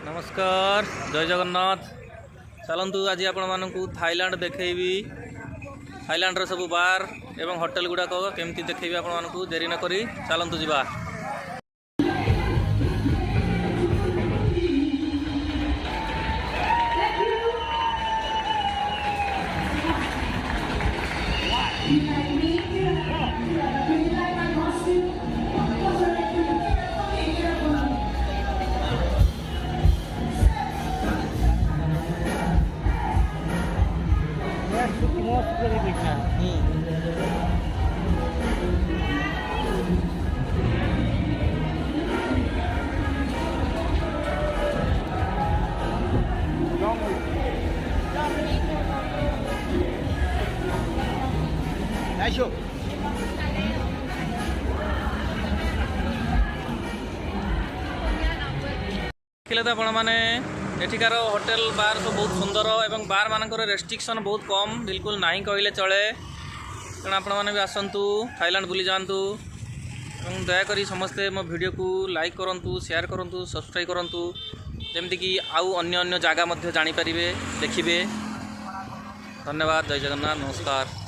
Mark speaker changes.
Speaker 1: नमस्कार जय जगन्नाथ। चलतु आज आपण मानक थाईलैंड देखी थाईलैंड सब बार एवं होटेल गुड़ाक केमती देखी आपण मानक देरी न करी चलतु जीवा। देखिले तो आपण मैंने एठिकार होटेल बार तो बहुत सुंदर एवं बार मानक रेस्ट्रिक्शन बहुत कम बिल्कुल नहीं कहले चले। तेणु आपण मैंने भी आसतु थाईलैंड बुली जातु और दयाकोरी समस्ते मो वीडियो को लाइक करूँ, शेयर करूँ, सब्सक्राइब करूँ, जमती आउ अन्य अन्य जगह जापर देखिए। धन्यवाद। जय जगन्नाथ। नमस्कार।